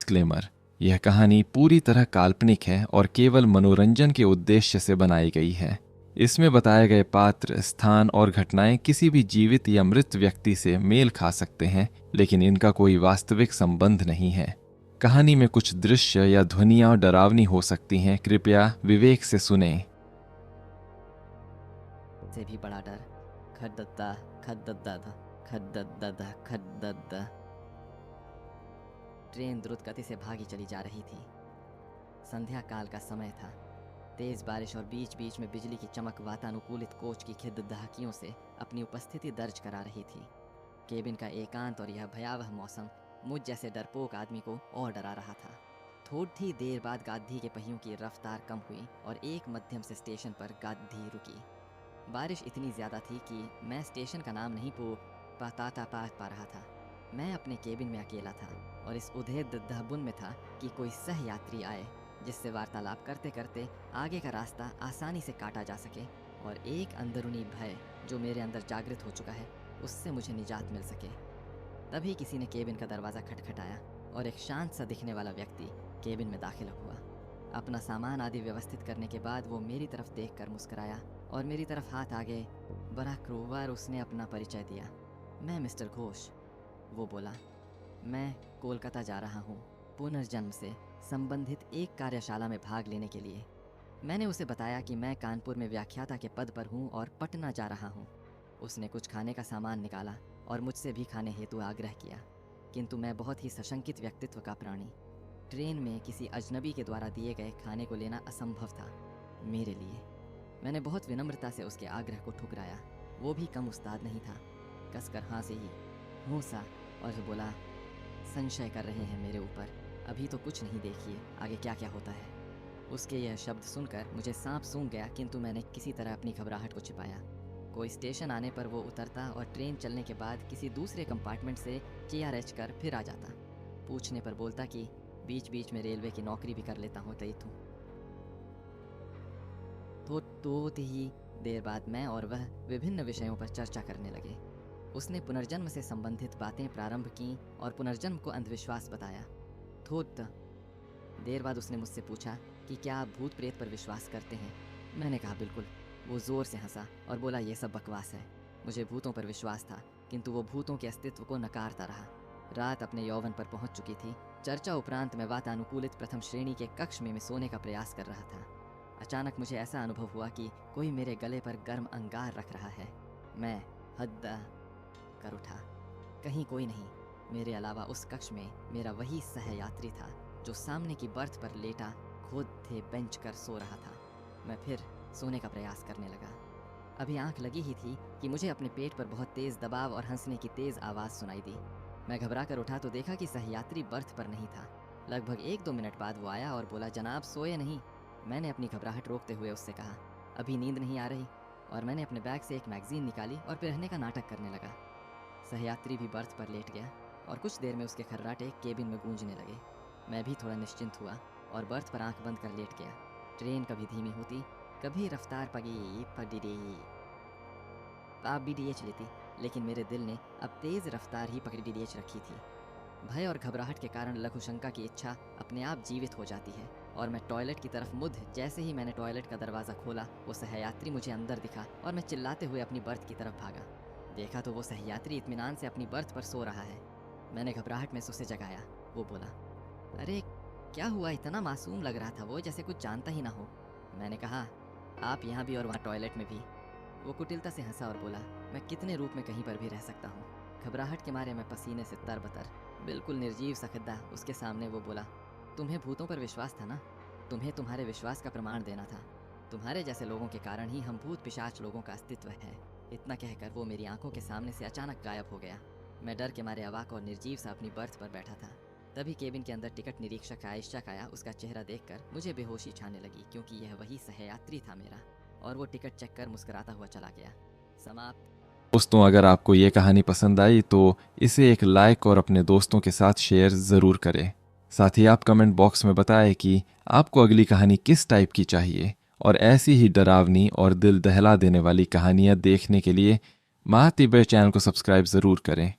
Disclaimer, यह कहानी पूरी तरह काल्पनिक है और केवल मनोरंजन के उद्देश्य से बनाई गई है। इसमें बताए गए पात्र, स्थान और घटनाएं किसी भी जीवित या मृत व्यक्ति से मेल खा सकते हैं, लेकिन इनका कोई वास्तविक संबंध नहीं है। कहानी में कुछ दृश्य या ध्वनियां डरावनी हो सकती हैं, कृपया विवेक से सुनें। से भी बड़ा डर। खद्दद्दा खद्दद्दा खद्दद्दा खद्दद्दा। ट्रेन द्रुत गति से भागी चली जा रही थी। संध्या काल का समय था। तेज बारिश और बीच बीच में बिजली की चमक वातानुकूलित कोच की खिद्दहकियों से अपनी उपस्थिति दर्ज करा रही थी। केबिन का एकांत और यह भयावह मौसम मुझ जैसे डरपोक आदमी को और डरा रहा था। थोड़ी देर बाद गाड़ी के पहियों की रफ्तार कम हुई और एक मध्यम से स्टेशन पर गाड़ी रुकी। बारिश इतनी ज़्यादा थी कि मैं स्टेशन का नाम नहीं पा रहा था। मैं अपने केबिन में अकेला था और इस उधेड़ दहबुन में था कि कोई सह यात्री आए जिससे वार्तालाप करते करते आगे का रास्ता आसानी से काटा जा सके और एक अंदरूनी भय जो मेरे अंदर जागृत हो चुका है उससे मुझे निजात मिल सके। तभी किसी ने केबिन का दरवाज़ा खटखटाया और एक शांत सा दिखने वाला व्यक्ति केबिन में दाखिल हुआ। अपना सामान आदि व्यवस्थित करने के बाद वो मेरी तरफ देखकर मुस्कुराया और मेरी तरफ हाथ आगे बड़ा क्रूर उसने अपना परिचय दिया। मैं मिस्टर घोष, वो बोला। मैं कोलकाता जा रहा हूँ पुनर्जन्म से संबंधित एक कार्यशाला में भाग लेने के लिए। मैंने उसे बताया कि मैं कानपुर में व्याख्याता के पद पर हूँ और पटना जा रहा हूँ। उसने कुछ खाने का सामान निकाला और मुझसे भी खाने हेतु आग्रह किया, किंतु मैं बहुत ही सशंकित व्यक्तित्व का प्राणी। ट्रेन में किसी अजनबी के द्वारा दिए गए खाने को लेना असंभव था मेरे लिए। मैंने बहुत विनम्रता से उसके आग्रह को ठुकराया। वो भी कम उस्ताद नहीं था। कसकर हाँसे ही हूँसा और बोला, संशय कर रहे हैं मेरे ऊपर, अभी तो कुछ नहीं, देखिए आगे क्या क्या होता है। उसके यह शब्द सुनकर मुझे सांप सूंघ गया, किंतु मैंने किसी तरह अपनी घबराहट को छिपाया। कोई स्टेशन आने पर वो उतरता और ट्रेन चलने के बाद किसी दूसरे कंपार्टमेंट से KRH कर फिर आ जाता। पूछने पर बोलता कि बीच बीच में रेलवे की नौकरी भी कर लेता हूँ तो ही देर बाद मैं और वह विभिन्न विषयों पर चर्चा करने लगे। उसने पुनर्जन्म से संबंधित बातें प्रारंभ की और पुनर्जन्म को अंधविश्वास बताया। थोड़ा देर बाद उसने मुझसे पूछा कि क्या आप भूत प्रेत पर विश्वास करते हैं। मैंने कहा बिल्कुल। वो ज़ोर से हंसा और बोला, ये सब बकवास है। मुझे भूतों पर विश्वास था, किंतु वो भूतों के अस्तित्व को नकारता रहा। रात अपने यौवन पर पहुंच चुकी थी। चर्चा उपरांत मैं वातानुकूलित प्रथम श्रेणी के कक्ष में सोने का प्रयास कर रहा था। अचानक मुझे ऐसा अनुभव हुआ कि कोई मेरे गले पर गर्म अंगार रख रहा है। मैं हद्दा कर उठा। कहीं कोई नहीं, मेरे अलावा उस कक्ष में मेरा वही सहयात्री था जो सामने की बर्थ पर लेटा खुद थे बेंच कर सो रहा था। मैं फिर सोने का प्रयास करने लगा। अभी आंख लगी ही थी कि मुझे अपने पेट पर बहुत तेज़ दबाव और हंसने की तेज़ आवाज़ सुनाई दी। मैं घबरा कर उठा तो देखा कि सहयात्री बर्थ पर नहीं था। लगभग 1-2 मिनट बाद वो आया और बोला, जनाब सोए नहीं। मैंने अपनी घबराहट रोकते हुए उससे कहा, अभी नींद नहीं आ रही, और मैंने अपने बैग से एक मैगज़ीन निकाली और पिरहने का नाटक करने लगा। सहयात्री भी बर्थ पर लेट गया और कुछ देर में उसके खर्राटे केबिन में गूंजने लगे। मैं भी थोड़ा निश्चिंत हुआ और बर्थ पर आंख बंद कर लेट गया। ट्रेन कभी धीमी होती, कभी रफ्तार DH लेती, लेकिन मेरे दिल ने अब तेज़ रफ्तार ही पकड़ी DH रखी थी। भय और घबराहट के कारण लघुशंका की इच्छा अपने आप जीवित हो जाती है और मैं टॉयलेट की तरफ मुड़ जैसे ही मैंने टॉयलेट का दरवाज़ा खोला, वो सहयात्री मुझे अंदर दिखा और मैं चिल्लाते हुए अपनी बर्थ की तरफ भागा। देखा तो वो सहयात्री इत्मीनान से अपनी बर्थ पर सो रहा है। मैंने घबराहट में उसे जगाया। वो बोला, अरे क्या हुआ, इतना मासूम लग रहा था वो, जैसे कुछ जानता ही ना हो। मैंने कहा, आप यहाँ भी और वहाँ टॉयलेट में भी। वो कुटिलता से हंसा और बोला, मैं कितने रूप में कहीं पर भी रह सकता हूँ। घबराहट के मारे मैं पसीने से तरबतर, बिल्कुल निर्जीव सा खद्दा उसके सामने वो बोला, तुम्हें भूतों पर विश्वास था ना, तुम्हें तुम्हारे विश्वास का प्रमाण देना था। तुम्हारे जैसे लोगों के कारण ही हम भूत पिशाच लोगों का अस्तित्व है। इतना कहकर वो मेरी आंखों के सामने से अचानक गायब हो गया। मैं डर के मारे अवाक और निर्जीव सा अपनी बर्थ पर बैठा था। तभी केबिन के अंदर टिकट निरीक्षक आयशा आया। उसका चेहरा देखकर मुझे बेहोशी छाने लगी, क्योंकि यह वही सहयात्री था मेरा, और वो टिकट चेक कर मुस्कुराता हुआ चला गया। समाप्त। दोस्तों, अगर आपको ये कहानी पसंद आई तो इसे एक लाइक और अपने दोस्तों के साथ शेयर ज़रूर करें। साथ ही आप कमेंट बॉक्स में बताएं कि आपको अगली कहानी किस टाइप की चाहिए, और ऐसी ही डरावनी और दिल दहला देने वाली कहानियाँ देखने के लिए महातिब्बे चैनल को सब्सक्राइब ज़रूर करें।